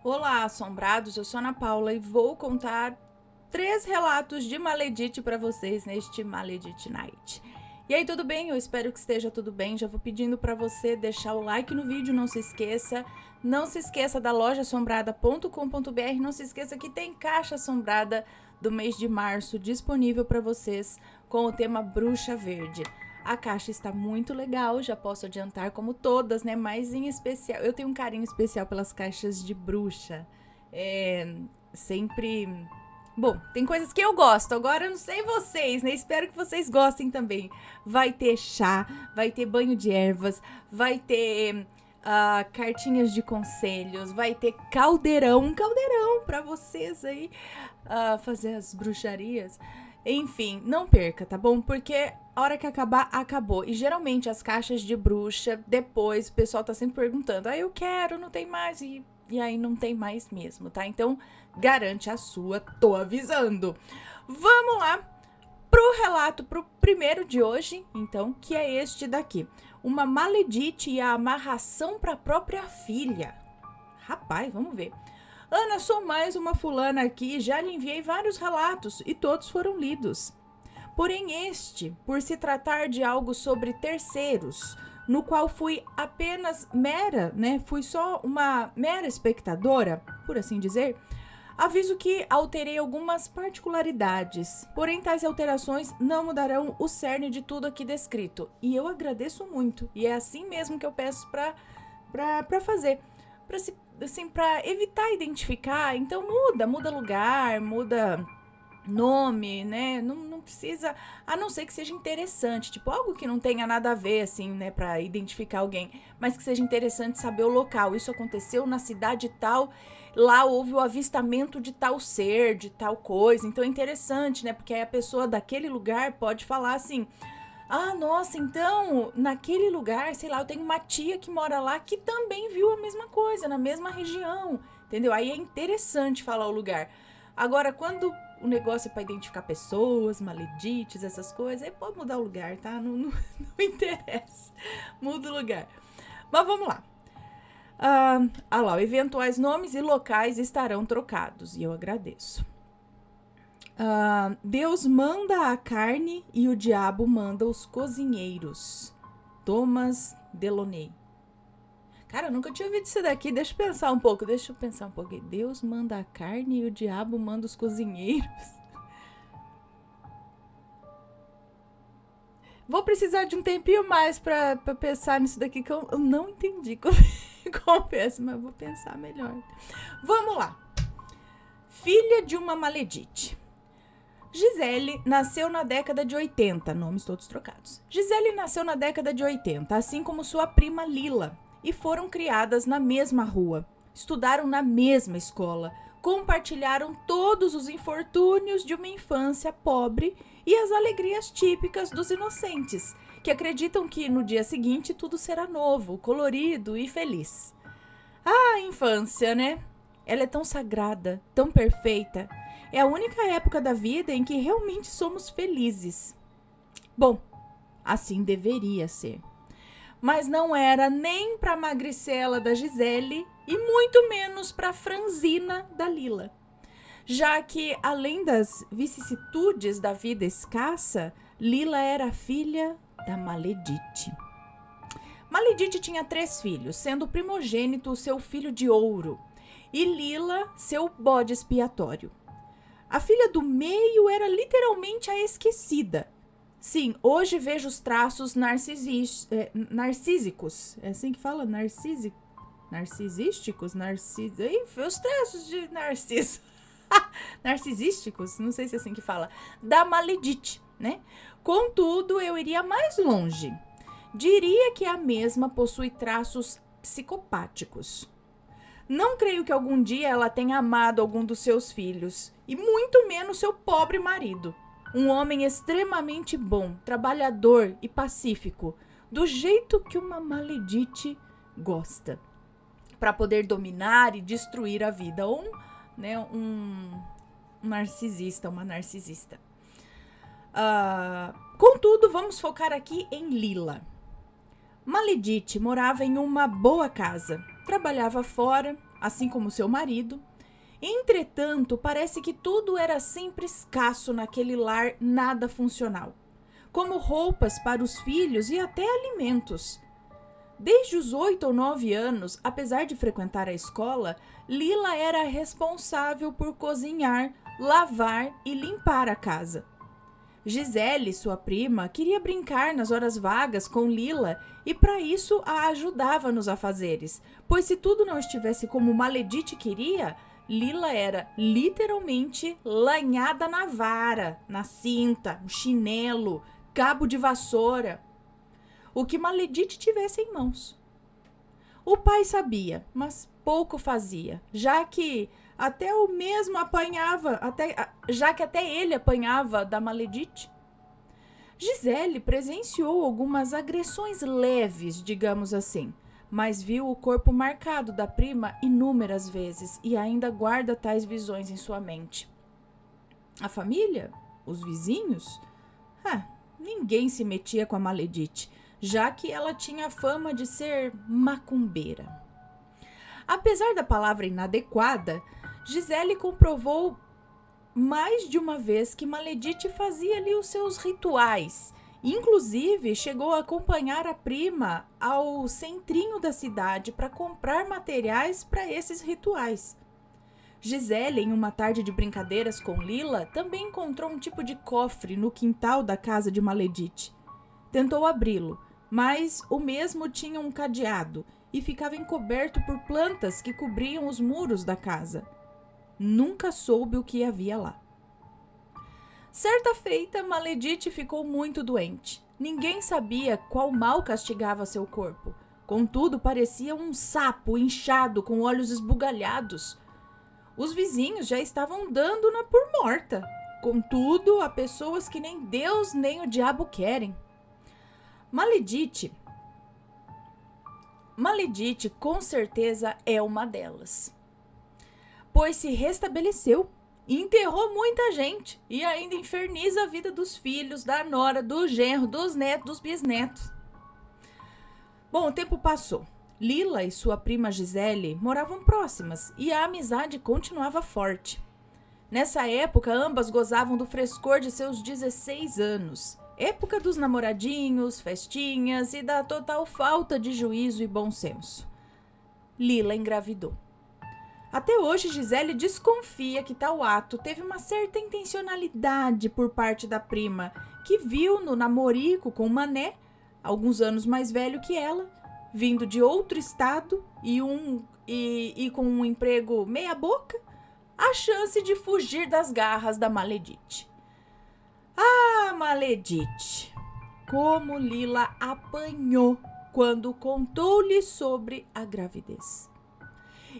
Olá, assombrados, eu sou Ana Paula e vou contar 3 relatos de Maledite para vocês neste Maledite Night. E aí, tudo bem? Eu espero que esteja tudo bem. Já vou pedindo para você deixar o like no vídeo, não se esqueça. Não se esqueça da lojaassombrada.com.br, não se esqueça que tem caixa assombrada do mês de março disponível para vocês com o tema Bruxa Verde. A caixa está muito legal, já posso adiantar, como todas, né? Mas em especial, eu tenho um carinho especial pelas caixas de bruxa. Sempre. Bom, tem coisas que eu gosto, agora eu não sei vocês, né? Espero que vocês gostem também. Vai ter chá, vai ter banho de ervas, vai ter cartinhas de conselhos, vai ter caldeirão pra vocês aí fazer as bruxarias. Enfim, não perca, tá bom? Porque a hora que acabar, acabou. E geralmente as caixas de bruxa, depois o pessoal tá sempre perguntando: eu quero, não tem mais. E aí não tem mais mesmo, tá? Então garante a sua, tô avisando. Vamos lá pro relato, pro primeiro de hoje, então, que é este daqui. Uma maledite e a amarração pra própria filha. Rapaz, vamos ver. Ana, sou mais uma fulana aqui, já lhe enviei vários relatos e todos foram lidos. Porém este, por se tratar de algo sobre terceiros, no qual fui apenas fui só uma mera espectadora, por assim dizer, aviso que alterei algumas particularidades, porém tais alterações não mudarão o cerne de tudo aqui descrito. E eu agradeço muito, e é assim mesmo que eu peço pra fazer, pra evitar identificar. Então muda lugar, muda nome, né? Não precisa, a não ser que seja interessante, tipo algo que não tenha nada a ver, assim, né, pra identificar alguém, mas que seja interessante saber o local. Isso aconteceu na cidade tal, lá houve o avistamento de tal ser, de tal coisa. Então é interessante, né? Porque aí a pessoa daquele lugar pode falar assim: ah, nossa, então, naquele lugar, sei lá, eu tenho uma tia que mora lá que também viu a mesma coisa, na mesma região, entendeu? Aí é interessante falar o lugar. Agora, quando o negócio é pra identificar pessoas, maledites, essas coisas, aí pode mudar o lugar, tá? Não interessa. Muda o lugar. Mas vamos lá. Eventuais nomes e locais estarão trocados, e eu agradeço. Deus manda a carne e o diabo manda os cozinheiros. Thomas Delaunay. Cara, eu nunca tinha ouvido isso daqui. Deixa eu pensar um pouco. Deus manda a carne e o diabo manda os cozinheiros. Vou precisar de um tempinho mais pra pensar nisso daqui, que eu não entendi. Confesso, mas vou pensar melhor. Vamos lá. Filha de uma maledite. Gisele nasceu na década de 80, nomes todos trocados. Gisele nasceu na década de 80, assim como sua prima Lila, e foram criadas na mesma rua. Estudaram na mesma escola, compartilharam todos os infortúnios de uma infância pobre e as alegrias típicas dos inocentes, que acreditam que no dia seguinte tudo será novo, colorido e feliz. Ah, a infância, né? Ela é tão sagrada, tão perfeita. É a única época da vida em que realmente somos felizes. Bom, assim deveria ser. Mas não era nem para a magricela da Gisele e muito menos para a franzina da Lila. Já que, além das vicissitudes da vida escassa, Lila era filha da Maledite. Maledite tinha 3 filhos, sendo o primogênito o seu filho de ouro e Lila seu bode expiatório. A filha do meio era literalmente a esquecida. Sim, hoje vejo os traços narcísicos. É assim que fala? Narcisísticos? Os traços de narciso. Narcisísticos? Não sei se é assim que fala. Da maledite, né? Contudo, eu iria mais longe. Diria que a mesma possui traços psicopáticos. Não creio que algum dia ela tenha amado algum dos seus filhos, e muito menos seu pobre marido. Um homem extremamente bom, trabalhador e pacífico, do jeito que uma maledite gosta, para poder dominar e destruir a vida. Ou um narcisista, uma narcisista. Contudo, vamos focar aqui em Lila. Maledite morava em uma boa casa, trabalhava fora, assim como seu marido. Entretanto, parece que tudo era sempre escasso naquele lar nada funcional, como roupas para os filhos e até alimentos. Desde os 8 ou 9 anos, apesar de frequentar a escola, Lila era responsável por cozinhar, lavar e limpar a casa. Gisele, sua prima, queria brincar nas horas vagas com Lila e para isso a ajudava nos afazeres, pois se tudo não estivesse como Maledite queria, Lila era literalmente lanhada na vara, na cinta, no chinelo, cabo de vassoura, o que Maledite tivesse em mãos. O pai sabia, mas pouco fazia, já que até ele apanhava da Maledite. Gisele presenciou algumas agressões leves, digamos assim, mas viu o corpo marcado da prima inúmeras vezes e ainda guarda tais visões em sua mente. A família? Os vizinhos? Ninguém se metia com a Maledite, já que ela tinha fama de ser macumbeira. Apesar da palavra inadequada, Gisele comprovou mais de uma vez que Maledite fazia ali os seus rituais. Inclusive, chegou a acompanhar a prima ao centrinho da cidade para comprar materiais para esses rituais. Gisele, em uma tarde de brincadeiras com Lila, também encontrou um tipo de cofre no quintal da casa de Maledite. Tentou abri-lo, mas o mesmo tinha um cadeado e ficava encoberto por plantas que cobriam os muros da casa. Nunca soube o que havia lá. Certa feita, Maledite ficou muito doente. Ninguém sabia qual mal castigava seu corpo. Contudo, parecia um sapo inchado com olhos esbugalhados. Os vizinhos já estavam dando-na por morta. Contudo, há pessoas que nem Deus nem o diabo querem. Maledite com certeza é uma delas, pois se restabeleceu, enterrou muita gente e ainda inferniza a vida dos filhos, da nora, do genro, dos netos, dos bisnetos. Bom, o tempo passou. Lila e sua prima Gisele moravam próximas e a amizade continuava forte. Nessa época, ambas gozavam do frescor de seus 16 anos. Época dos namoradinhos, festinhas e da total falta de juízo e bom senso. Lila engravidou. Até hoje, Gisele desconfia que tal ato teve uma certa intencionalidade por parte da prima, que viu no namorico com Mané, alguns anos mais velho que ela, vindo de outro estado e com um emprego meia boca, a chance de fugir das garras da Maledite. Maledite! Como Lila apanhou quando contou-lhe sobre a gravidez.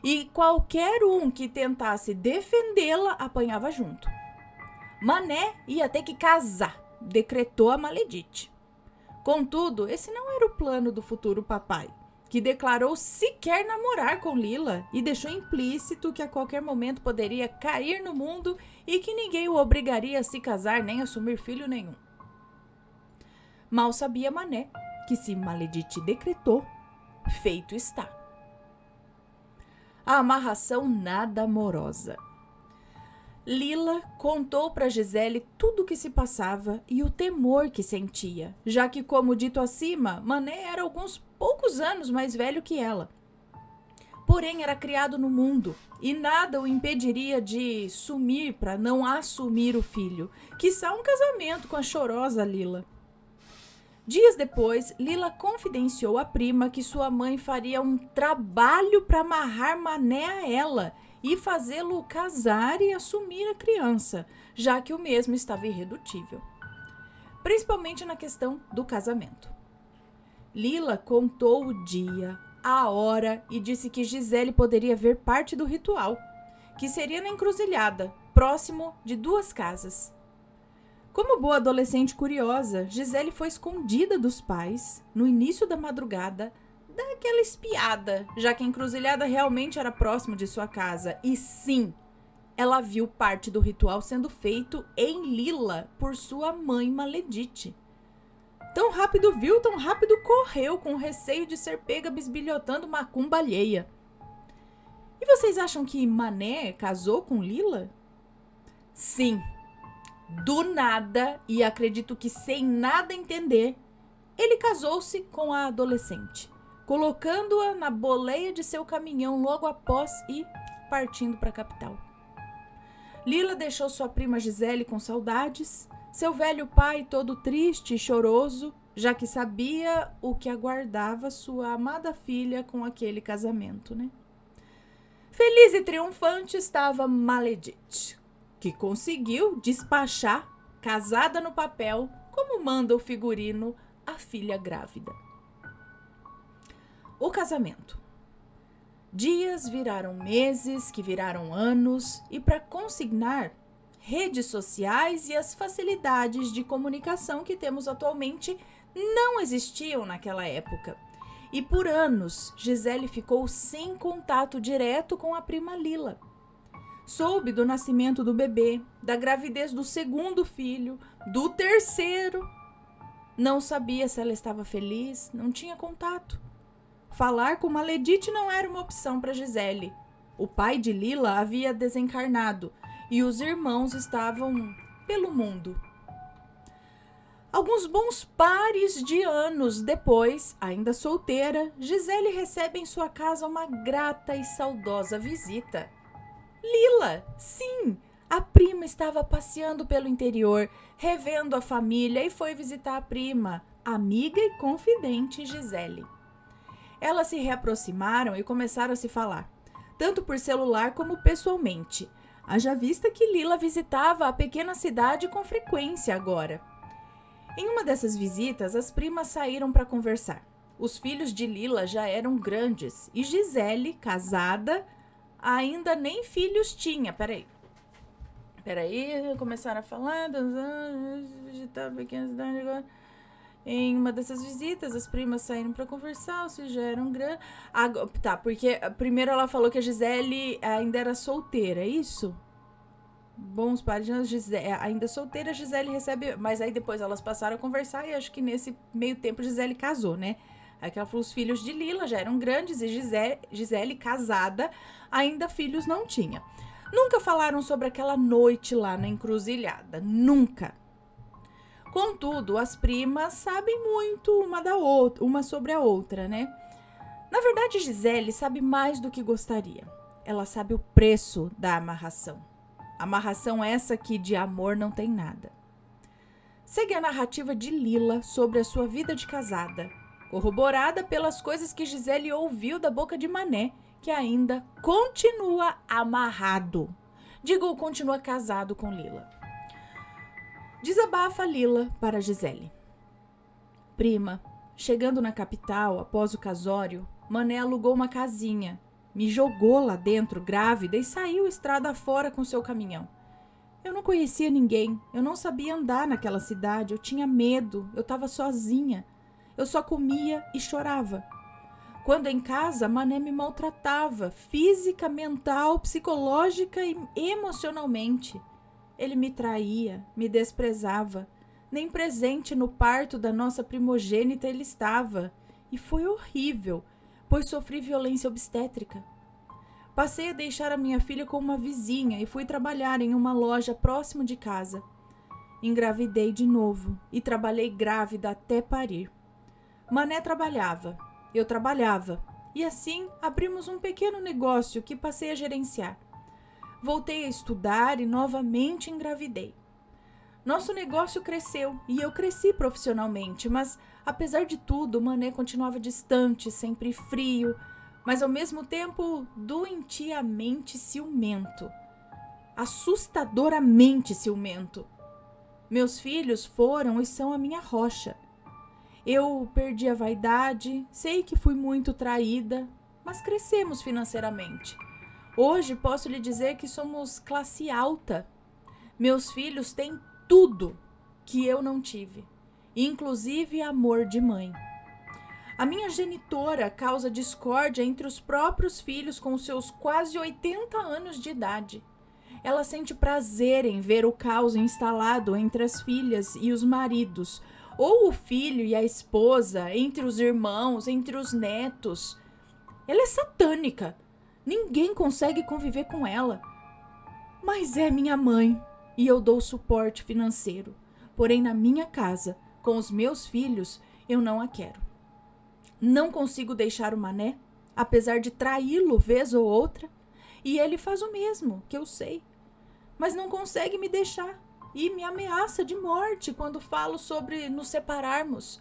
E qualquer um que tentasse defendê-la apanhava junto. Mané ia ter que casar, decretou a Maledite. Contudo, esse não era o plano do futuro papai, que declarou sequer namorar com Lila e deixou implícito que a qualquer momento poderia cair no mundo e que ninguém o obrigaria a se casar nem assumir filho nenhum. Mal sabia Mané que se Maledite decretou, feito está. A amarração nada amorosa. Lila contou para Gisele tudo o que se passava e o temor que sentia, já que, como dito acima, Mané era alguns poucos anos mais velho que ela. Porém, era criado no mundo e nada o impediria de sumir para não assumir o filho, quiçá um casamento com a chorosa Lila. Dias depois, Lila confidenciou à prima que sua mãe faria um trabalho para amarrar Mané a ela e fazê-lo casar e assumir a criança, já que o mesmo estava irredutível, principalmente na questão do casamento. Lila contou o dia, a hora e disse que Gisele poderia ver parte do ritual, que seria na encruzilhada, próximo de 2 casas. Como boa adolescente curiosa, Gisele foi escondida dos pais, no início da madrugada, daquela espiada, já que a encruzilhada realmente era próximo de sua casa. E sim, ela viu parte do ritual sendo feito em Lila por sua mãe Maledite. Tão rápido viu, tão rápido correu, com receio de ser pega bisbilhotando macumba alheia. E vocês acham que Mané casou com Lila? Sim, do nada, e acredito que sem nada entender, ele casou-se com a adolescente, colocando-a na boleia de seu caminhão logo após e partindo para a capital. Lila deixou sua prima Gisele com saudades, seu velho pai todo triste e choroso, já que sabia o que aguardava sua amada filha com aquele casamento, né? Feliz e triunfante estava Maledite, que conseguiu despachar, casada no papel, como manda o figurino, a filha grávida. O casamento. Dias viraram meses, que viraram anos, e para consignar, redes sociais e as facilidades de comunicação que temos atualmente não existiam naquela época. E por anos, Gisele ficou sem contato direto com a prima Lila. Soube do nascimento do bebê, da gravidez do segundo filho, do terceiro. Não sabia se ela estava feliz, não tinha contato. Falar com Maledite não era uma opção para Gisele. O pai de Lila havia desencarnado e os irmãos estavam pelo mundo. Alguns bons pares de anos depois, ainda solteira, Gisele recebe em sua casa uma grata e saudosa visita. Lila, sim, a prima estava passeando pelo interior, revendo a família e foi visitar a prima, amiga e confidente Gisele. Elas se reaproximaram e começaram a se falar, tanto por celular como pessoalmente. Haja vista que Lila visitava a pequena cidade com frequência agora. Em uma dessas visitas, as primas saíram para conversar. Os filhos de Lila já eram grandes e Gisele, casada, ainda nem filhos tinha. Peraí, começaram a falar, visitar a pequena cidade agora. Em uma dessas visitas, as primas saíram para conversar, os filhos já eram grandes. Tá, porque primeiro ela falou que a Gisele ainda era solteira, é isso? Bons pares de anos, ainda solteira, a Gisele recebe... Mas aí depois elas passaram a conversar e acho que nesse meio tempo Gisele casou, né? Aí que ela falou, os filhos de Lila já eram grandes e Gisele, casada, ainda filhos não tinha. Nunca falaram sobre aquela noite lá na encruzilhada, nunca. Contudo, as primas sabem muito uma sobre a outra, né? Na verdade, Gisele sabe mais do que gostaria. Ela sabe o preço da amarração. Amarração essa que de amor não tem nada. Segue a narrativa de Lila sobre a sua vida de casada, corroborada pelas coisas que Gisele ouviu da boca de Mané, que ainda continua amarrado. Digo, continua casado com Lila. Desabafa Lila para Gisele. Prima, chegando na capital após o casório, Mané alugou uma casinha, me jogou lá dentro grávida e saiu estrada fora com seu caminhão. Eu não conhecia ninguém, eu não sabia andar naquela cidade, eu tinha medo, eu estava sozinha. Eu só comia e chorava. Quando em casa, Mané me maltratava, física, mental, psicológica e emocionalmente. Ele me traía, me desprezava. Nem presente no parto da nossa primogênita ele estava. E foi horrível, pois sofri violência obstétrica. Passei a deixar a minha filha com uma vizinha e fui trabalhar em uma loja próximo de casa. Engravidei de novo e trabalhei grávida até parir. Mané trabalhava, eu trabalhava, e assim abrimos um pequeno negócio que passei a gerenciar. Voltei a estudar e novamente engravidei. Nosso negócio cresceu e eu cresci profissionalmente, mas apesar de tudo, Mané continuava distante, sempre frio, mas ao mesmo tempo doentiamente ciumento. Assustadoramente ciumento. Meus filhos foram e são a minha rocha. Eu perdi a vaidade, sei que fui muito traída, mas crescemos financeiramente. Hoje posso lhe dizer que somos classe alta. Meus filhos têm tudo que eu não tive, inclusive amor de mãe. A minha genitora causa discórdia entre os próprios filhos com seus quase 80 anos de idade. Ela sente prazer em ver o caos instalado entre as filhas e os maridos, ou o filho e a esposa, entre os irmãos, entre os netos. Ela é satânica. Ninguém consegue conviver com ela. Mas é minha mãe e eu dou suporte financeiro. Porém, na minha casa, com os meus filhos, eu não a quero. Não consigo deixar o Mané, apesar de traí-lo vez ou outra. E ele faz o mesmo, que eu sei. Mas não consegue me deixar e me ameaça de morte quando falo sobre nos separarmos.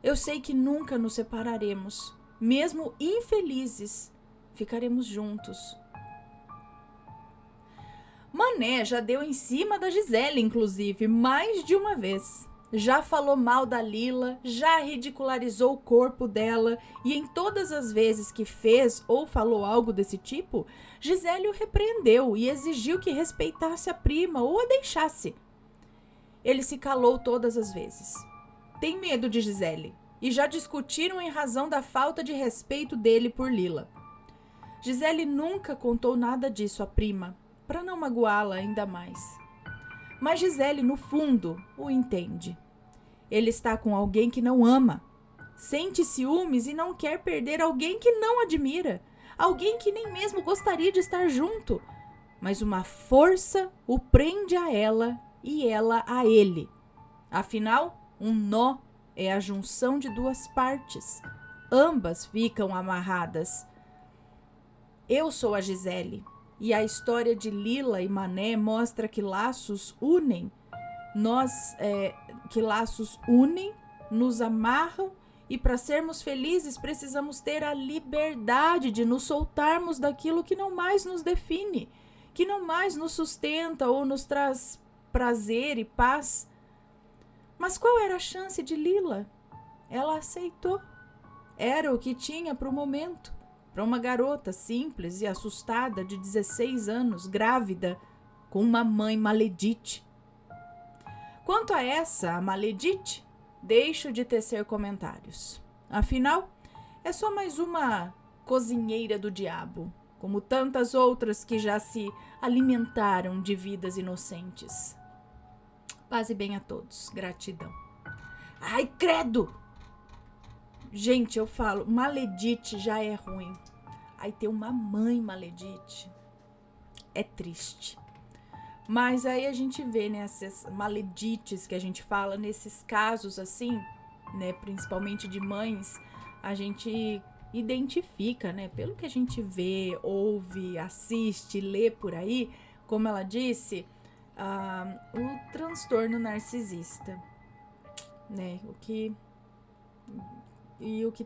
Eu sei que nunca nos separaremos. Mesmo infelizes, ficaremos juntos. Mané já deu em cima da Gisele, inclusive, mais de uma vez. Já falou mal da Lila, já ridicularizou o corpo dela e em todas as vezes que fez ou falou algo desse tipo, Gisele o repreendeu e exigiu que respeitasse a prima ou a deixasse. Ele se calou todas as vezes. Tem medo de Gisele e já discutiram em razão da falta de respeito dele por Lila. Gisele nunca contou nada disso à prima, para não magoá-la ainda mais. Mas Gisele, no fundo, o entende. Ele está com alguém que não ama. Sente ciúmes e não quer perder alguém que não admira. Alguém que nem mesmo gostaria de estar junto. Mas uma força o prende a ela e ela a ele. Afinal, um nó é a junção de duas partes. Ambas ficam amarradas. Eu sou a Gisele. E a história de Lila e Mané mostra que laços unem, nos amarram e para sermos felizes precisamos ter a liberdade de nos soltarmos daquilo que não mais nos define, que não mais nos sustenta ou nos traz prazer e paz. Mas qual era a chance de Lila? Ela aceitou. Era o que tinha para o momento. Para uma garota simples e assustada de 16 anos, grávida, com uma mãe maledite. Quanto a essa, a maledite, deixo de tecer comentários. Afinal, é só mais uma cozinheira do diabo, como tantas outras que já se alimentaram de vidas inocentes. Paz e bem a todos. Gratidão. Ai, credo! Gente, eu falo, maledite já é ruim. Aí ter uma mãe maledite é triste. Mas aí a gente vê, né, essas maledites que a gente fala, nesses casos assim, né, principalmente de mães, a gente identifica, né, pelo que a gente vê, ouve, assiste, lê por aí, como ela disse, o transtorno narcisista, né, o que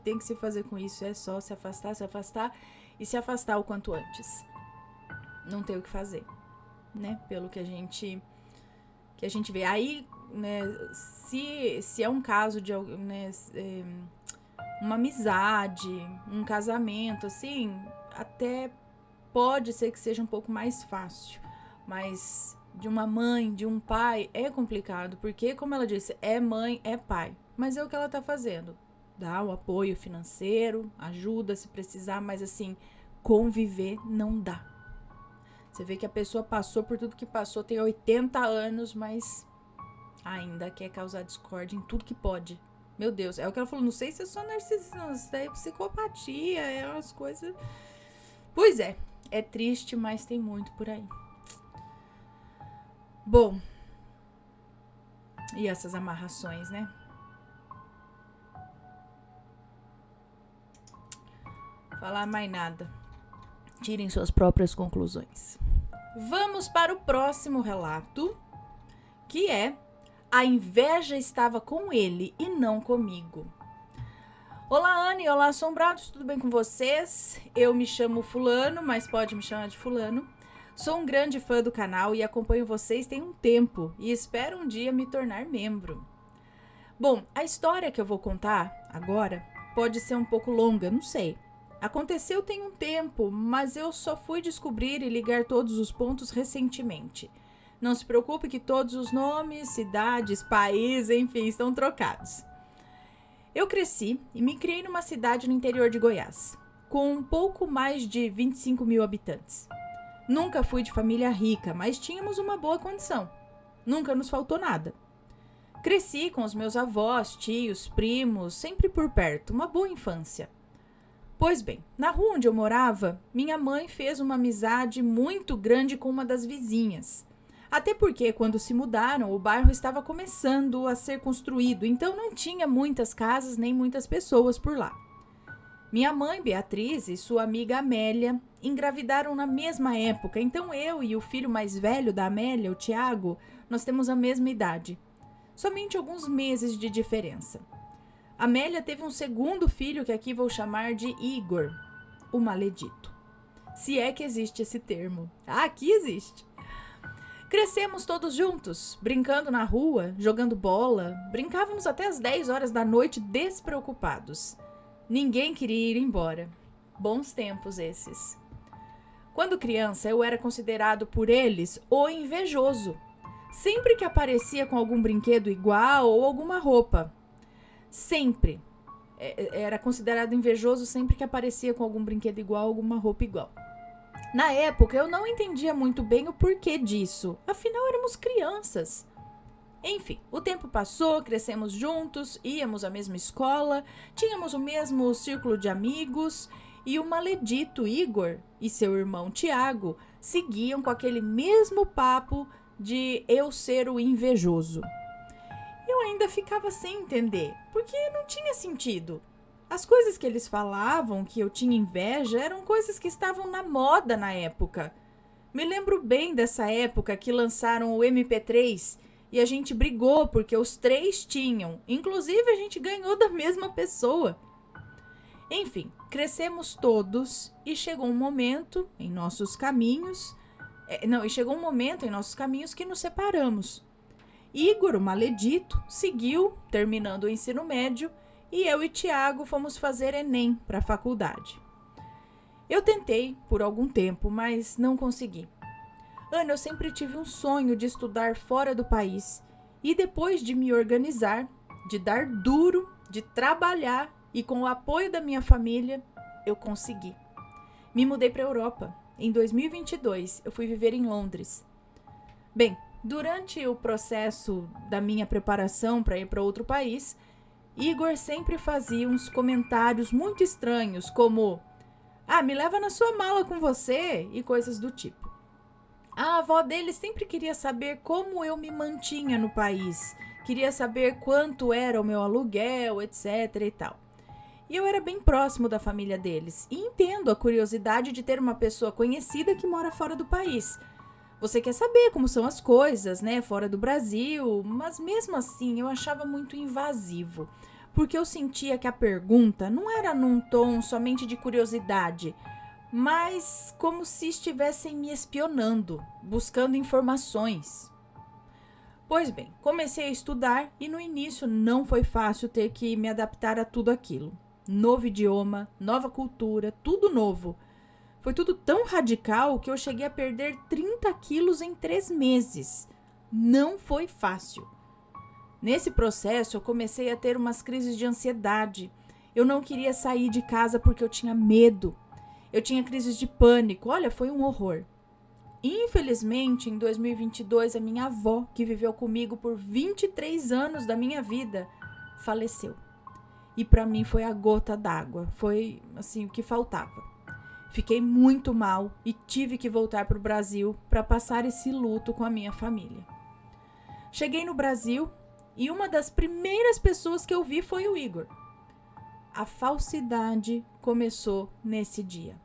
tem que se fazer com isso é só se afastar e se afastar o quanto antes. Não tem o que fazer, né? Pelo que a gente vê. Aí, né, se é um caso de, né, uma amizade, um casamento, assim, até pode ser que seja um pouco mais fácil. Mas de uma mãe, de um pai, é complicado. Porque, como ela disse, é mãe, é pai. Mas é o que ela tá fazendo. Dá o apoio financeiro, ajuda se precisar, mas assim, conviver não dá. Você vê que a pessoa passou por tudo que passou, tem 80 anos, mas ainda quer causar discórdia em tudo que pode. Meu Deus, é o que ela falou, não sei se é só narcisismo, se é psicopatia, é umas coisas... Pois é triste, mas tem muito por aí. Bom, e essas amarrações, né? Falar mais nada. Tirem suas próprias conclusões. Vamos para o próximo relato, que é: a inveja estava com ele e não comigo. Olá, Anne. Olá, assombrados. Tudo bem com vocês? Eu me chamo Fulano, mas pode me chamar de Fulano. Sou um grande fã do canal e acompanho vocês tem um tempo e espero um dia me tornar membro. Bom, a história que eu vou contar agora pode ser um pouco longa, não sei. Aconteceu tem um tempo, mas eu só fui descobrir e ligar todos os pontos recentemente. Não se preocupe que todos os nomes, cidades, países, enfim, estão trocados. Eu cresci e me criei numa cidade no interior de Goiás, com um pouco mais de 25 mil habitantes. Nunca fui de família rica, mas tínhamos uma boa condição. Nunca nos faltou nada. Cresci com os meus avós, tios, primos, sempre por perto, uma boa infância. Pois bem, na rua onde eu morava, minha mãe fez uma amizade muito grande com uma das vizinhas. Até porque, quando se mudaram, o bairro estava começando a ser construído, então não tinha muitas casas nem muitas pessoas por lá. Minha mãe, Beatriz, e sua amiga Amélia engravidaram na mesma época, então eu e o filho mais velho da Amélia, o Tiago, nós temos a mesma idade. Somente alguns meses de diferença. Amélia teve um segundo filho que aqui vou chamar de Igor, o maledito. Se é que existe esse termo. Aqui existe. Crescemos todos juntos, brincando na rua, jogando bola. Brincávamos até as 10 horas da noite despreocupados. Ninguém queria ir embora. Bons tempos esses. Quando criança, eu era considerado por eles o invejoso. Sempre que aparecia com algum brinquedo igual ou alguma roupa. Sempre. Era considerado invejoso sempre que aparecia com algum brinquedo igual, alguma roupa igual. Na época, eu não entendia muito bem o porquê disso. Afinal, éramos crianças. Enfim, o tempo passou, crescemos juntos, íamos à mesma escola, tínhamos o mesmo círculo de amigos e o maledito Igor e seu irmão Tiago seguiam com aquele mesmo papo de eu ser o invejoso. Eu ainda ficava sem entender, porque não tinha sentido. As coisas que eles falavam que eu tinha inveja eram coisas que estavam na moda na época. Me lembro bem dessa época que lançaram o MP3 e a gente brigou porque os 3 tinham. Inclusive a gente ganhou da mesma pessoa. Enfim, crescemos todos e chegou um momento em nossos caminhos... chegou um momento em nossos caminhos que nos separamos. Igor, o maledito, seguiu, terminando o ensino médio, e eu e Tiago fomos fazer Enem para a faculdade. Eu tentei por algum tempo, mas não consegui. Ana, eu sempre tive um sonho de estudar fora do país, e depois de me organizar, de dar duro, de trabalhar, e com o apoio da minha família, eu consegui. Me mudei para a Europa. Em 2022, eu fui viver em Londres. Bem, durante o processo da minha preparação para ir para outro país, Igor sempre fazia uns comentários muito estranhos, como me leva na sua mala com você e coisas do tipo. A avó dele sempre queria saber como eu me mantinha no país, queria saber quanto era o meu aluguel, etc e tal. E eu era bem próximo da família deles, e entendo a curiosidade de ter uma pessoa conhecida que mora fora do país. Você quer saber como são as coisas, né, fora do Brasil, mas mesmo assim eu achava muito invasivo, porque eu sentia que a pergunta não era num tom somente de curiosidade, mas como se estivessem me espionando, buscando informações. Pois bem, comecei a estudar e no início não foi fácil ter que me adaptar a tudo aquilo. Novo idioma, nova cultura, tudo novo. Foi tudo tão radical que eu cheguei a perder 30 quilos em 3 meses. Não foi fácil. Nesse processo, eu comecei a ter umas crises de ansiedade. Eu não queria sair de casa porque eu tinha medo. Eu tinha crises de pânico. Olha, foi um horror. Infelizmente, em 2022, a minha avó, que viveu comigo por 23 anos da minha vida, faleceu. E para mim foi a gota d'água. Foi, assim, o que faltava. Fiquei muito mal e tive que voltar para o Brasil para passar esse luto com a minha família. Cheguei no Brasil e uma das primeiras pessoas que eu vi foi o Igor. A falsidade começou nesse dia.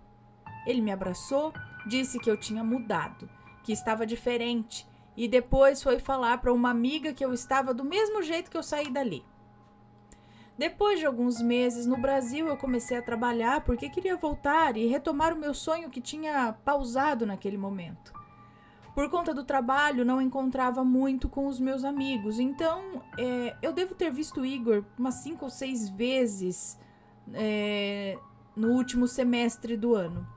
Ele me abraçou, disse que eu tinha mudado, que estava diferente e depois foi falar para uma amiga que eu estava do mesmo jeito que eu saí dali. Depois de alguns meses no Brasil, eu comecei a trabalhar porque queria voltar e retomar o meu sonho que tinha pausado naquele momento. Por conta do trabalho, não encontrava muito com os meus amigos, então eu devo ter visto o Igor umas 5 ou 6 vezes no último semestre do ano.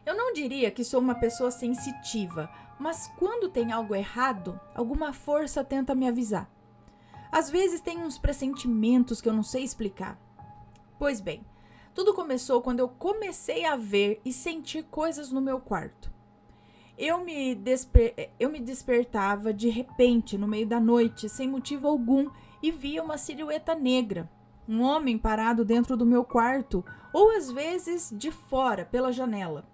Eu não diria que sou uma pessoa sensitiva, mas quando tem algo errado, alguma força tenta me avisar. Às vezes tem uns pressentimentos que eu não sei explicar. Pois bem, tudo começou quando eu comecei a ver e sentir coisas no meu quarto. Eu me despertava de repente, no meio da noite, sem motivo algum, e via uma silhueta negra. Um homem parado dentro do meu quarto, ou às vezes de fora, pela janela.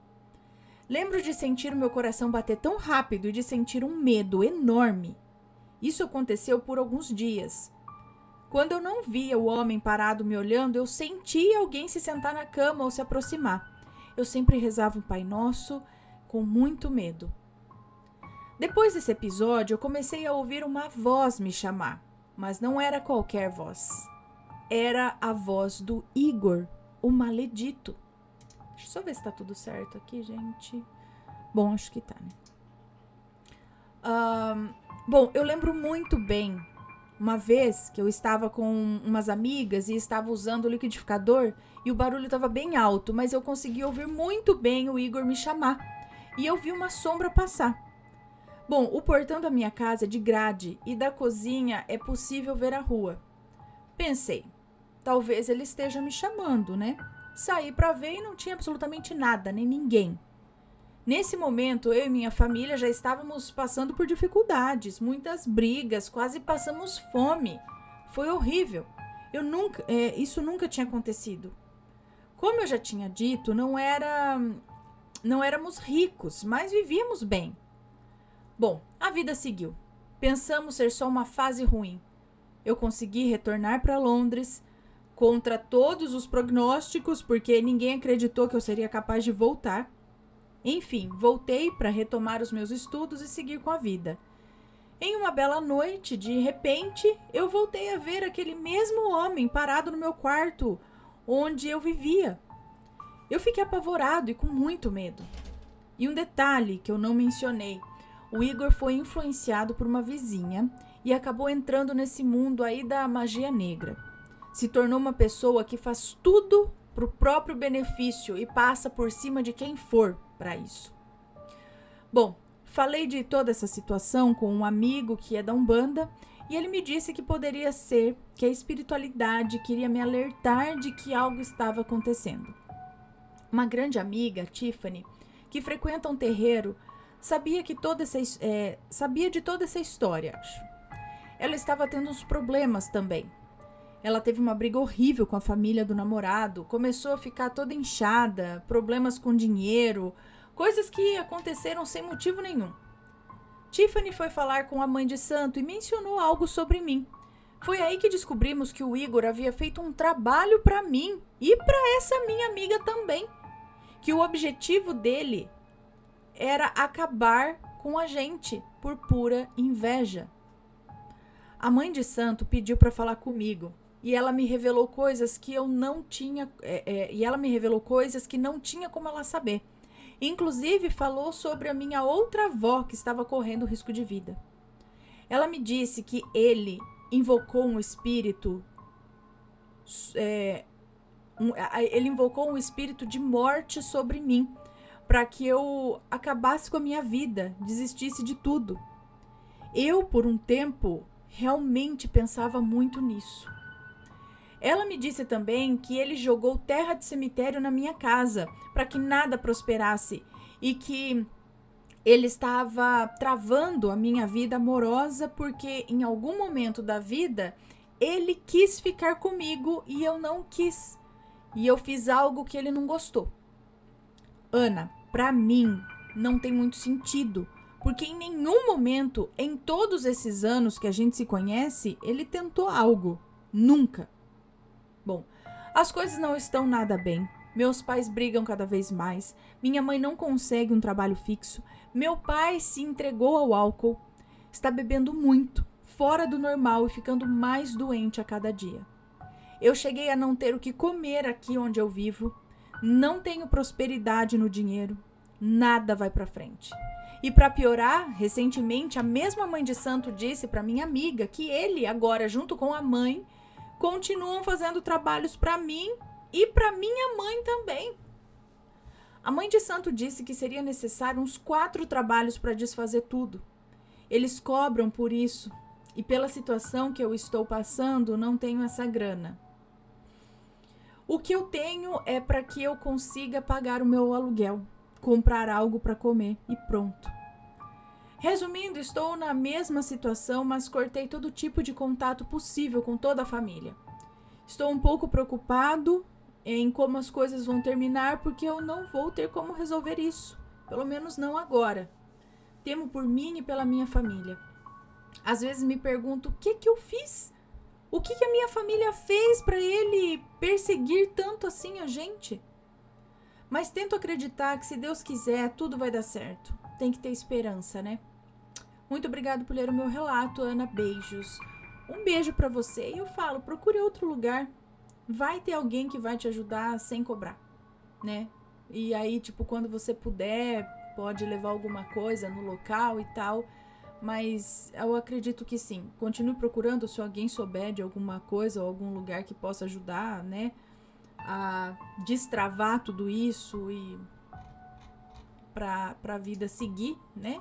Lembro de sentir o meu coração bater tão rápido e de sentir um medo enorme. Isso aconteceu por alguns dias. Quando eu não via o homem parado me olhando, eu sentia alguém se sentar na cama ou se aproximar. Eu sempre rezava um Pai Nosso com muito medo. Depois desse episódio, eu comecei a ouvir uma voz me chamar, mas não era qualquer voz. Era a voz do Igor, o maledito. Deixa eu só ver se tá tudo certo aqui, gente. Bom, acho que tá, né? Bom, eu lembro muito bem uma vez que eu estava com umas amigas e estava usando o liquidificador e o barulho estava bem alto, mas eu consegui ouvir muito bem o Igor me chamar e eu vi uma sombra passar. Bom, o portão da minha casa é de grade e da cozinha é possível ver a rua. Pensei, talvez ele esteja me chamando, né? Saí para ver e não tinha absolutamente nada, nem ninguém. Nesse momento, eu e minha família já estávamos passando por dificuldades, muitas brigas, quase passamos fome. Foi horrível. Isso nunca tinha acontecido. Como eu já tinha dito, não éramos ricos, mas vivíamos bem. Bom, a vida seguiu. Pensamos ser só uma fase ruim. Eu consegui retornar para Londres contra todos os prognósticos, porque ninguém acreditou que eu seria capaz de voltar. Enfim, voltei para retomar os meus estudos e seguir com a vida. Em uma bela noite, de repente, eu voltei a ver aquele mesmo homem parado no meu quarto, onde eu vivia. Eu fiquei apavorado e com muito medo. E um detalhe que eu não mencionei: o Igor foi influenciado por uma vizinha e acabou entrando nesse mundo aí da magia negra. Se tornou uma pessoa que faz tudo pro próprio benefício e passa por cima de quem for para isso. Bom, falei de toda essa situação com um amigo que é da Umbanda e ele me disse que poderia ser que a espiritualidade queria me alertar de que algo estava acontecendo. Uma grande amiga, Tiffany, que frequenta um terreiro, sabia de toda essa história, acho. Ela estava tendo uns problemas também. Ela teve uma briga horrível com a família do namorado, começou a ficar toda inchada, problemas com dinheiro, coisas que aconteceram sem motivo nenhum. Tiffany foi falar com a mãe de santo e mencionou algo sobre mim. Foi aí que descobrimos que o Igor havia feito um trabalho para mim e para essa minha amiga também. Que o objetivo dele era acabar com a gente por pura inveja. A mãe de santo pediu para falar comigo. E ela me revelou coisas que eu não tinha, não tinha como ela saber. Inclusive falou sobre a minha outra avó que estava correndo risco de vida. Ela me disse que ele invocou um espírito, de morte sobre mim, para que eu acabasse com a minha vida, desistisse de tudo. Eu, por um tempo, realmente pensava muito nisso. Ela me disse também que ele jogou terra de cemitério na minha casa para que nada prosperasse e que ele estava travando a minha vida amorosa porque em algum momento da vida ele quis ficar comigo e eu não quis. E eu fiz algo que ele não gostou. Ana, para mim não tem muito sentido, porque em nenhum momento, em todos esses anos que a gente se conhece, ele tentou algo. Nunca. Bom, as coisas não estão nada bem. Meus pais brigam cada vez mais. Minha mãe não consegue um trabalho fixo. Meu pai se entregou ao álcool. Está bebendo muito, fora do normal e ficando mais doente a cada dia. Eu cheguei a não ter o que comer aqui onde eu vivo. Não tenho prosperidade no dinheiro. Nada vai pra frente. E para piorar, recentemente a mesma mãe de santo disse para minha amiga que ele, agora junto com a mãe, continuam fazendo trabalhos para mim e para minha mãe também. A mãe de santo disse que seria necessário uns 4 trabalhos para desfazer tudo. Eles cobram por isso e pela situação que eu estou passando, não tenho essa grana. O que eu tenho é para que eu consiga pagar o meu aluguel, comprar algo para comer e pronto. Resumindo, estou na mesma situação, mas cortei todo tipo de contato possível com toda a família. Estou um pouco preocupado em como as coisas vão terminar, porque eu não vou ter como resolver isso. Pelo menos não agora. Temo por mim e pela minha família. Às vezes me pergunto o que eu fiz? O que a minha família fez para ele perseguir tanto assim a gente? Mas tento acreditar que se Deus quiser, tudo vai dar certo. Tem que ter esperança, né? Muito obrigado por ler o meu relato, Ana. Beijos. Um beijo para você. E eu falo, procure outro lugar. Vai ter alguém que vai te ajudar sem cobrar, né? E aí, tipo, quando você puder, pode levar alguma coisa no local e tal. Mas eu acredito que sim. Continue procurando se alguém souber de alguma coisa ou algum lugar que possa ajudar, né? A destravar tudo isso e pra vida seguir, né?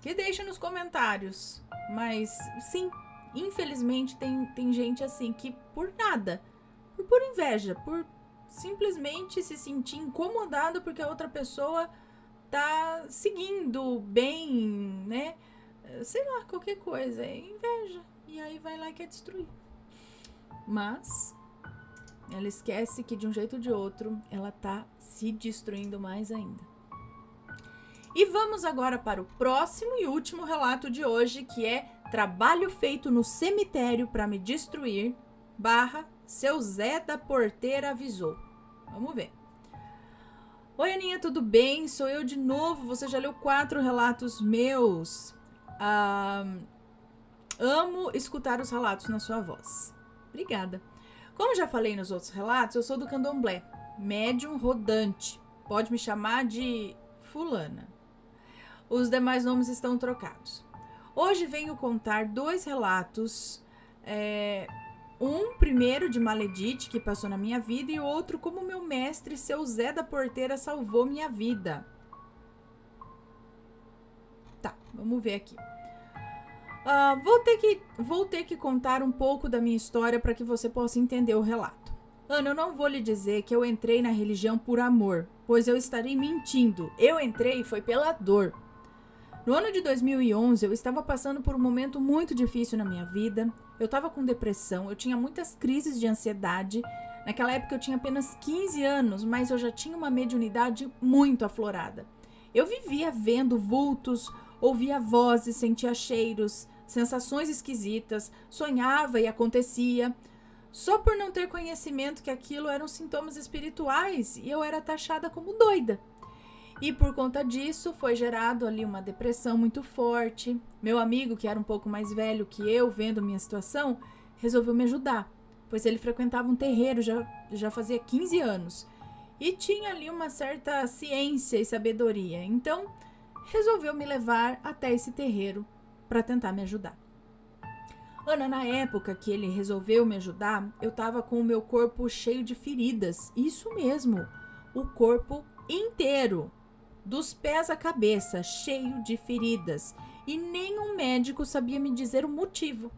Que deixa nos comentários. Mas sim, infelizmente tem gente assim que por nada, por inveja, por simplesmente se sentir incomodado porque a outra pessoa tá seguindo bem, né? Sei lá, qualquer coisa, é inveja. E aí vai lá e quer destruir. Mas ela esquece que de um jeito ou de outro ela tá se destruindo mais ainda. E vamos agora para o próximo e último relato de hoje, que é trabalho feito no cemitério para me destruir, / seu Zé da Porteira avisou. Vamos ver. Oi, Aninha, tudo bem? Sou eu de novo. Você já leu 4 relatos meus. Amo escutar os relatos na sua voz. Obrigada. Como já falei nos outros relatos, eu sou do candomblé, médium rodante. Pode me chamar de fulana. Os demais nomes estão trocados. Hoje venho contar 2 relatos. Um primeiro de Maledite, que passou na minha vida, e outro como meu mestre, seu Zé da Porteira, salvou minha vida. Tá, vamos ver aqui. Vou ter que contar um pouco da minha história para que você possa entender o relato. Ana, eu não vou lhe dizer que eu entrei na religião por amor, pois eu estarei mentindo. Eu entrei foi pela dor. No ano de 2011, eu estava passando por um momento muito difícil na minha vida. Eu estava com depressão, eu tinha muitas crises de ansiedade. Naquela época eu tinha apenas 15 anos, mas eu já tinha uma mediunidade muito aflorada. Eu vivia vendo vultos, ouvia vozes, sentia cheiros, sensações esquisitas, sonhava e acontecia. Só por não ter conhecimento que aquilo eram sintomas espirituais e eu era taxada como doida. E por conta disso foi gerado ali uma depressão muito forte. Meu amigo, que era um pouco mais velho que eu, vendo minha situação, resolveu me ajudar, pois ele frequentava um terreiro já fazia 15 anos e tinha ali uma certa ciência e sabedoria. Então, resolveu me levar até esse terreiro para tentar me ajudar. Ana, na época que ele resolveu me ajudar, eu estava com o meu corpo cheio de feridas. Isso mesmo, o corpo inteiro. Dos pés à cabeça, cheio de feridas, e nenhum médico sabia me dizer o motivo.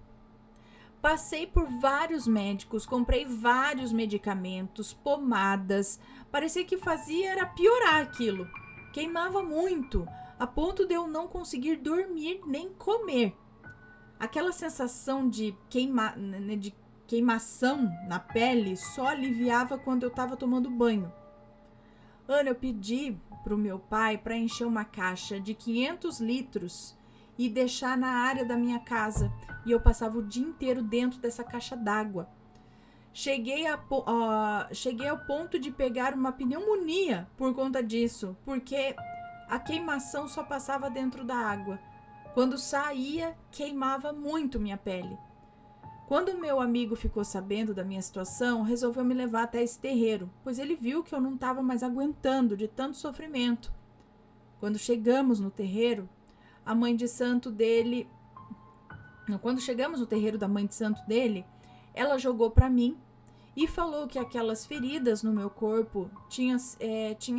Passei por vários médicos, comprei vários medicamentos, pomadas, parecia que fazia era piorar aquilo. Queimava muito, a ponto de eu não conseguir dormir nem comer. Aquela sensação de queimação na pele só aliviava quando eu estava tomando banho. Ana, eu pedi pro meu pai para encher uma caixa de 500 litros e deixar na área da minha casa. E eu passava o dia inteiro dentro dessa caixa d'água. Cheguei ao ponto de pegar uma pneumonia por conta disso, porque a queimação só passava dentro da água. Quando saía, queimava muito minha pele. Quando meu amigo ficou sabendo da minha situação, resolveu me levar até esse terreiro, pois ele viu que eu não estava mais aguentando de tanto sofrimento. Quando chegamos no terreiro, Quando chegamos no terreiro da mãe de santo dele, ela jogou para mim e falou que aquelas feridas no meu corpo tinha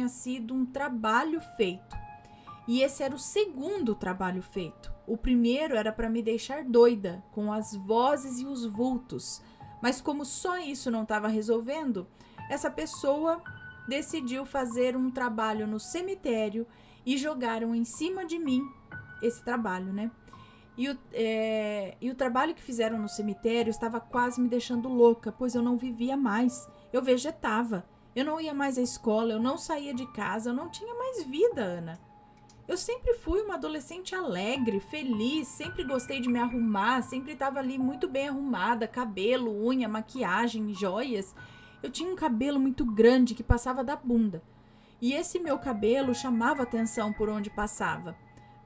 sido um trabalho feito. E esse era o segundo trabalho feito. O primeiro era para me deixar doida, com as vozes e os vultos. Mas como só isso não estava resolvendo, essa pessoa decidiu fazer um trabalho no cemitério e jogaram em cima de mim esse trabalho, né? E o trabalho que fizeram no cemitério estava quase me deixando louca, pois eu não vivia mais. Eu vegetava. Eu não ia mais à escola, eu não saía de casa, eu não tinha mais vida, Ana. Eu sempre fui uma adolescente alegre, feliz, sempre gostei de me arrumar, sempre estava ali muito bem arrumada, cabelo, unha, maquiagem, joias. Eu tinha um cabelo muito grande que passava da bunda. E esse meu cabelo chamava atenção por onde passava,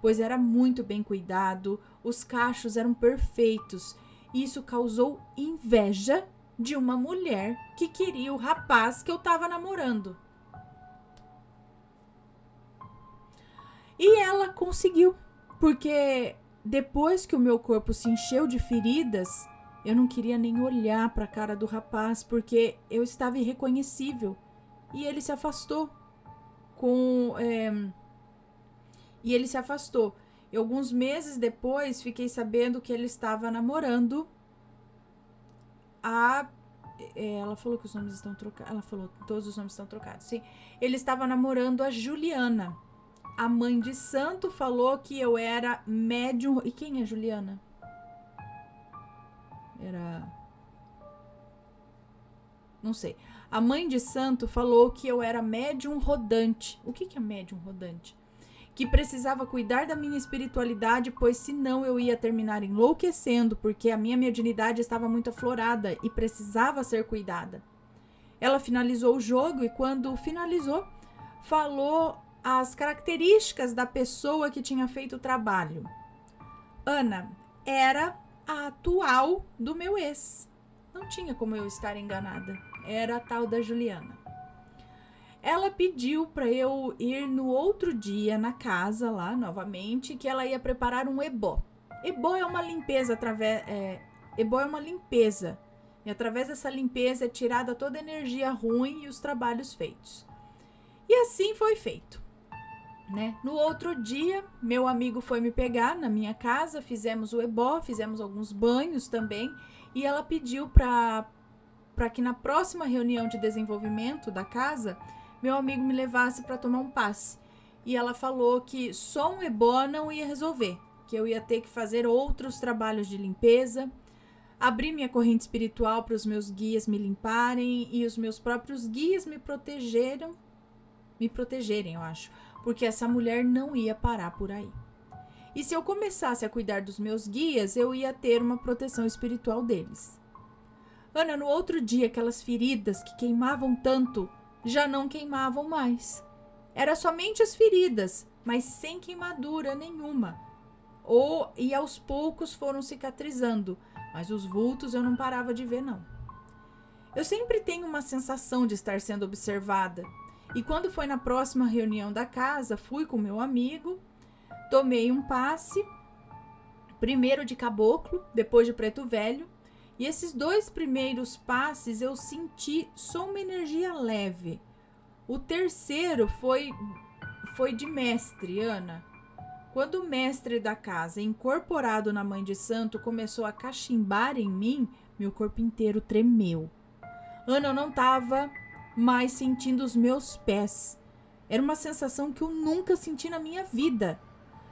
pois era muito bem cuidado, os cachos eram perfeitos, e isso causou inveja de uma mulher que queria o rapaz que eu estava namorando. E ela conseguiu, porque depois que o meu corpo se encheu de feridas, eu não queria nem olhar para a cara do rapaz, porque eu estava irreconhecível. E ele se afastou com e ele se afastou. E alguns meses depois fiquei sabendo que ele estava namorando a ela falou que os nomes estão trocados. Ela falou todos os nomes estão trocados. Sim, ele estava namorando a Juliana. A mãe de santo falou que eu era médium. E quem é Juliana? Não sei. A mãe de santo falou que eu era médium rodante. O que é médium rodante? Que precisava cuidar da minha espiritualidade, pois senão eu ia terminar enlouquecendo, porque a minha mediunidade estava muito aflorada e precisava ser cuidada. Ela finalizou o jogo e quando finalizou, falou as características da pessoa que tinha feito o trabalho. Ana era a atual do meu ex. Não tinha como eu estar enganada. Era a tal da Juliana. Ela pediu para eu ir no outro dia na casa lá novamente, que ela ia preparar um ebó. Ebó é uma limpeza ebó é uma limpeza. E através dessa limpeza é tirada toda a energia ruim e os trabalhos feitos. E assim foi feito. Né? No outro dia, meu amigo foi me pegar na minha casa, fizemos o ebó, fizemos alguns banhos também, e ela pediu para que na próxima reunião de desenvolvimento da casa, meu amigo me levasse para tomar um passe. E ela falou que só um ebó não ia resolver, que eu ia ter que fazer outros trabalhos de limpeza, abrir minha corrente espiritual para os meus guias me limparem e os meus próprios guias me protegerem, eu acho, porque essa mulher não ia parar por aí. E se eu começasse a cuidar dos meus guias, eu ia ter uma proteção espiritual deles. Ana, no outro dia, aquelas feridas que queimavam tanto, já não queimavam mais. Era somente as feridas, mas sem queimadura nenhuma. E aos poucos foram cicatrizando, mas os vultos eu não parava de ver, não. Eu sempre tenho uma sensação de estar sendo observada. E quando foi na próxima reunião da casa, fui com meu amigo, tomei um passe, primeiro de caboclo, depois de preto velho, e esses 2 primeiros passes eu senti só uma energia leve. O terceiro foi de mestre, Ana. Quando o mestre da casa, incorporado na mãe de santo, começou a cachimbar em mim, meu corpo inteiro tremeu. Ana, eu não estava mais sentindo os meus pés. Era uma sensação que eu nunca senti na minha vida.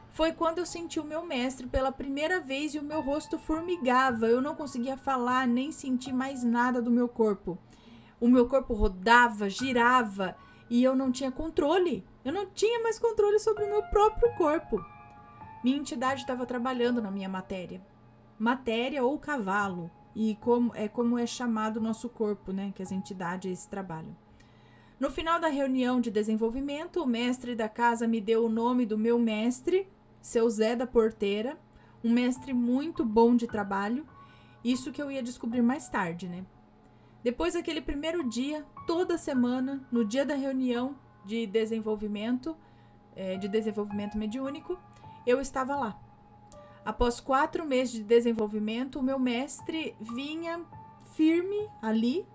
Foi quando eu senti o meu mestre pela primeira vez e o meu rosto formigava. Eu não conseguia falar nem sentir mais nada do meu corpo. O meu corpo rodava, girava e eu não tinha controle. Eu não tinha mais controle sobre o meu próprio corpo. Minha entidade estava trabalhando na minha matéria. Matéria ou cavalo. E como é chamado o nosso corpo, né? Que as entidades trabalham. No final da reunião de desenvolvimento, o mestre da casa me deu o nome do meu mestre, seu Zé da Porteira, um mestre muito bom de trabalho. Isso que eu ia descobrir mais tarde, né? Depois daquele primeiro dia, toda semana, no dia da reunião de desenvolvimento mediúnico, eu estava lá. Após 4 meses de desenvolvimento, o meu mestre vinha firme ali.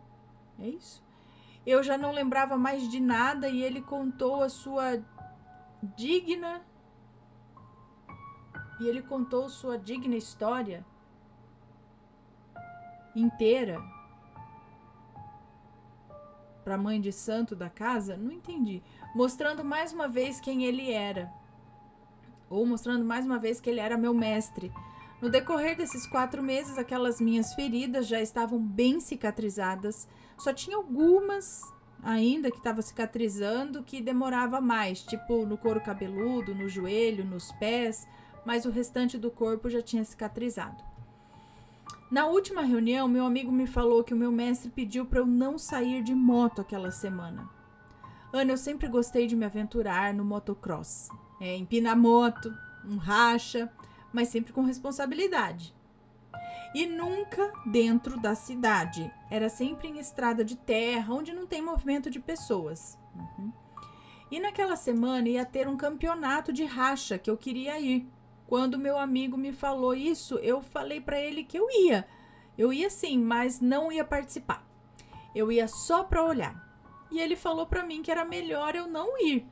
É isso? Eu já não lembrava mais de nada e ele contou a sua digna história inteira para a mãe de santo da casa. Não entendi. Mostrando mais uma vez quem ele era. ou mostrando mais uma vez que ele era meu mestre. No decorrer desses 4 meses, aquelas minhas feridas já estavam bem cicatrizadas. Só tinha algumas ainda que estavam cicatrizando que demorava mais, tipo no couro cabeludo, no joelho, nos pés, mas o restante do corpo já tinha cicatrizado. Na última reunião, meu amigo me falou que o meu mestre pediu para eu não sair de moto aquela semana. Ana, eu sempre gostei de me aventurar no motocross. Empinar moto, um racha, mas sempre com responsabilidade. E nunca dentro da cidade. Era sempre em estrada de terra, onde não tem movimento de pessoas. E naquela semana ia ter um campeonato de racha que eu queria ir. Quando meu amigo me falou isso, eu falei para ele que eu ia. Eu ia sim, mas não ia participar. Eu ia só para olhar. E ele falou para mim que era melhor eu não ir.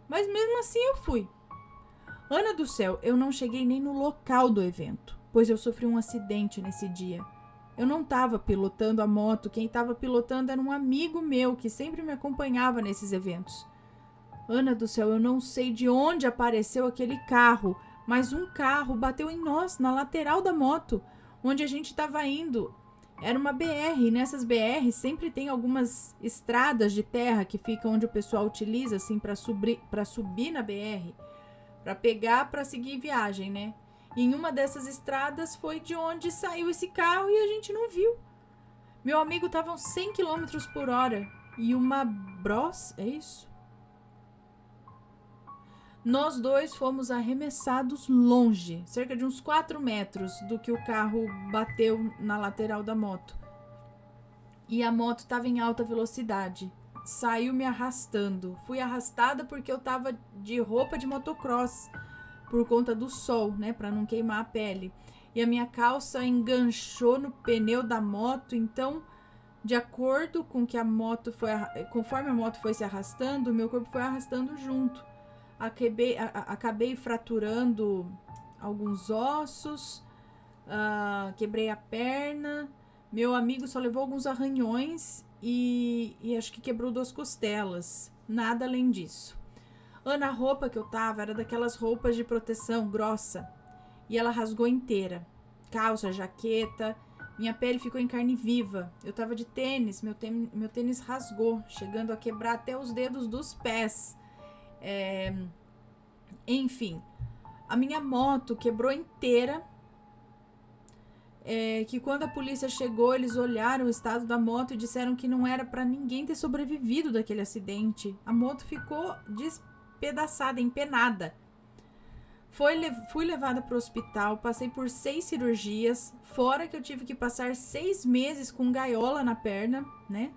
Mas mesmo assim eu fui. Ana do céu, eu não cheguei nem no local do evento, pois eu sofri um acidente nesse dia. Eu não estava pilotando a moto, quem estava pilotando era um amigo meu que sempre me acompanhava nesses eventos. Ana do céu, eu não sei de onde apareceu aquele carro, mas um carro bateu em nós, na lateral da moto, onde a gente estava indo. Era uma BR, e nessas BR sempre tem algumas estradas de terra que ficam onde o pessoal utiliza assim para subir na BR, para pegar para seguir viagem, né? E em uma dessas estradas foi de onde saiu esse carro e a gente não viu. Meu amigo estava a 100 km por hora e uma Bros, é isso? Nós dois fomos arremessados longe, cerca de uns 4 metros do que o carro bateu na lateral da moto. E a moto estava em alta velocidade. Saiu me arrastando. Fui arrastada porque eu estava de roupa de motocross por conta do sol, né, para não queimar a pele. E a minha calça enganchou no pneu da moto, então, de acordo com que a moto foi, conforme a moto foi se arrastando, o meu corpo foi arrastando junto. Acabei fraturando alguns ossos, quebrei a perna. Meu amigo só levou alguns arranhões e acho que quebrou 2 costelas. Nada além disso. Ana, a roupa que eu tava era daquelas roupas de proteção grossa e ela rasgou inteira. Calça, jaqueta, minha pele ficou em carne viva. Eu tava de tênis, meu tênis rasgou, chegando a quebrar até os dedos dos pés. Enfim, a minha moto quebrou inteira. Que quando a polícia chegou, eles olharam o estado da moto e disseram que não era para ninguém ter sobrevivido daquele acidente. A moto ficou despedaçada, empenada. Fui levada para o hospital, passei por 6 cirurgias, fora que eu tive que passar 6 meses com gaiola na perna, né?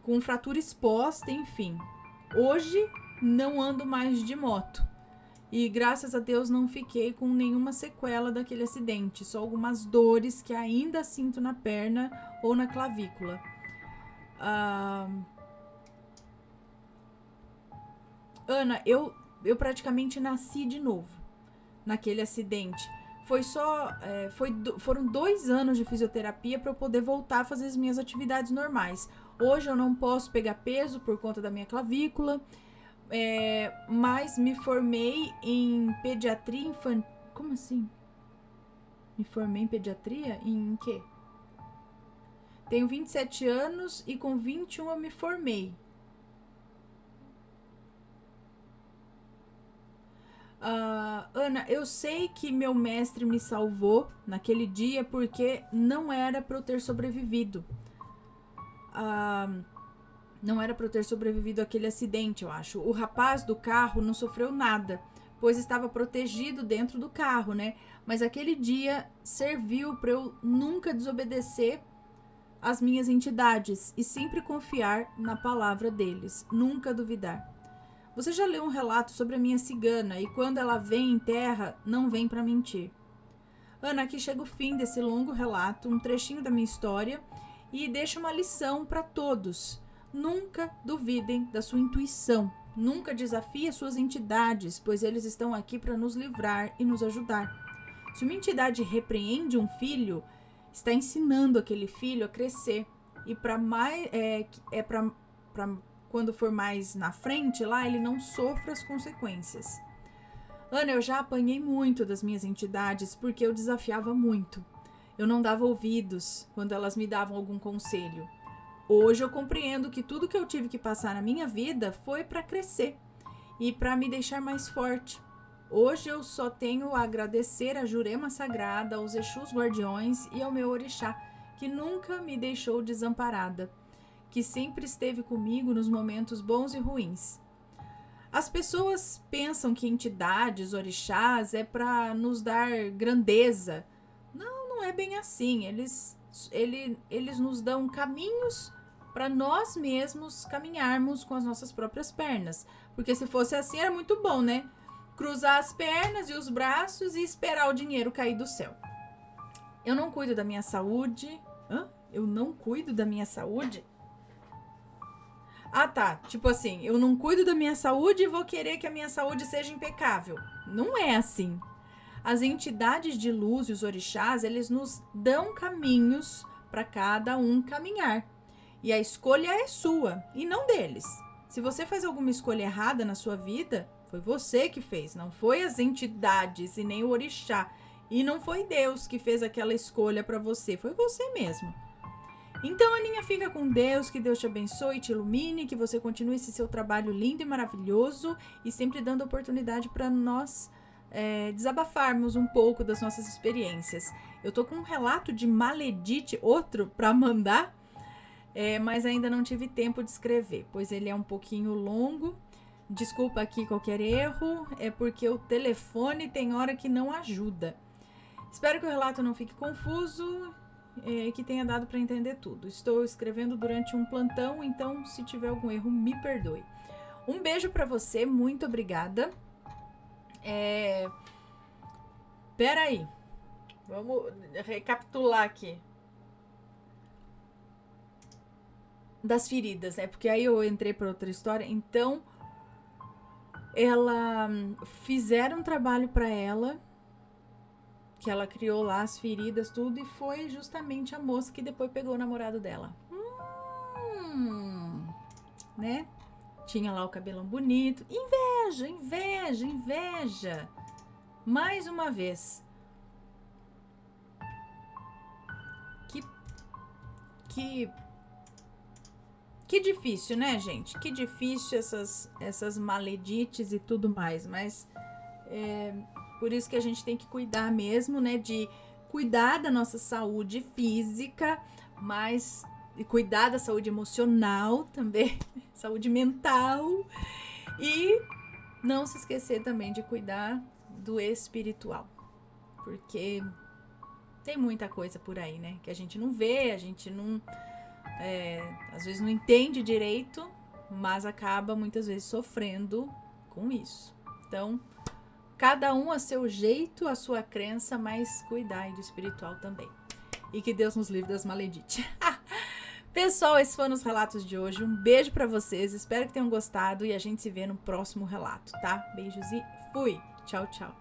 Com fratura exposta, enfim. Hoje não ando mais de moto. E graças a Deus não fiquei com nenhuma sequela daquele acidente. Só algumas dores que ainda sinto na perna ou na clavícula. Ana, eu praticamente nasci de novo naquele acidente. Foram 2 anos de fisioterapia para eu poder voltar a fazer as minhas atividades normais. Hoje eu não posso pegar peso por conta da minha clavícula. Mas me formei em pediatria infantil. Como assim? Me formei em pediatria? Em quê? Tenho 27 anos e com 21 eu me formei. Ana, eu sei que meu mestre me salvou naquele dia porque não era para eu ter sobrevivido. Não era para eu ter sobrevivido àquele acidente, eu acho. O rapaz do carro não sofreu nada, pois estava protegido dentro do carro, né? Mas aquele dia serviu para eu nunca desobedecer às minhas entidades e sempre confiar na palavra deles, nunca duvidar. Você já leu um relato sobre a minha cigana e quando ela vem em terra, não vem para mentir. Ana, aqui chega o fim desse longo relato, um trechinho da minha história e deixa uma lição para todos. Nunca duvidem da sua intuição. Nunca desafie as suas entidades, pois eles estão aqui para nos livrar e nos ajudar. Se uma entidade repreende um filho, está ensinando aquele filho a crescer. E quando for mais na frente lá, ele não sofra as consequências. Ana, eu já apanhei muito das minhas entidades porque eu desafiava muito. Eu não dava ouvidos quando elas me davam algum conselho. Hoje eu compreendo que tudo que eu tive que passar na minha vida foi para crescer e para me deixar mais forte. Hoje eu só tenho a agradecer a Jurema Sagrada, aos Exus Guardiões e ao meu Orixá, que nunca me deixou desamparada, que sempre esteve comigo nos momentos bons e ruins. As pessoas pensam que entidades, orixás, é para nos dar grandeza. Não é bem assim. Eles nos dão caminhos para nós mesmos caminharmos com as nossas próprias pernas. Porque se fosse assim era muito bom, né? Cruzar as pernas e os braços e esperar o dinheiro cair do céu. Eu não cuido da minha saúde. Eu não cuido da minha saúde? Ah, tá. Tipo assim, eu não cuido da minha saúde e vou querer que a minha saúde seja impecável. Não é assim. As entidades de luz e os orixás, eles nos dão caminhos para cada um caminhar. E a escolha é sua e não deles. Se você faz alguma escolha errada na sua vida, foi você que fez, não foi as entidades e nem o orixá. E não foi Deus que fez aquela escolha para você, foi você mesmo. Então, Aninha, fica com Deus, que Deus te abençoe e te ilumine, que você continue esse seu trabalho lindo e maravilhoso e sempre dando oportunidade para nós desabafarmos um pouco das nossas experiências. Eu tô com um relato de Maledite, outro, para mandar, mas ainda não tive tempo de escrever, pois ele é um pouquinho longo. Desculpa aqui qualquer erro, é porque o telefone tem hora que não ajuda. Espero que o relato não fique confuso e que tenha dado para entender tudo. Estou escrevendo durante um plantão, então se tiver algum erro, me perdoe. Um beijo para você, muito obrigada. Peraí, vamos recapitular aqui. Das feridas, né? Porque aí eu entrei para outra história. Então, fizeram um trabalho para ela, que ela criou lá as feridas, tudo, e foi justamente a moça que depois pegou o namorado dela. Né? Tinha lá o cabelão bonito. Inveja, inveja, inveja. Mais uma vez. Que difícil, né, gente? Que difícil essas maledites e tudo mais. Mas por isso que a gente tem que cuidar mesmo, né? De cuidar da nossa saúde física, mas cuidar da saúde emocional também, saúde mental. E não se esquecer também de cuidar do espiritual. Porque tem muita coisa por aí, né? Que a gente não vê, a gente não... às vezes não entende direito, mas acaba muitas vezes sofrendo com isso. Então, cada um a seu jeito, a sua crença, mas cuidar do espiritual também. E que Deus nos livre das maledites. Pessoal, esses foram os relatos de hoje. Um beijo pra vocês, espero que tenham gostado e a gente se vê no próximo relato, tá? Beijos e fui! Tchau, tchau!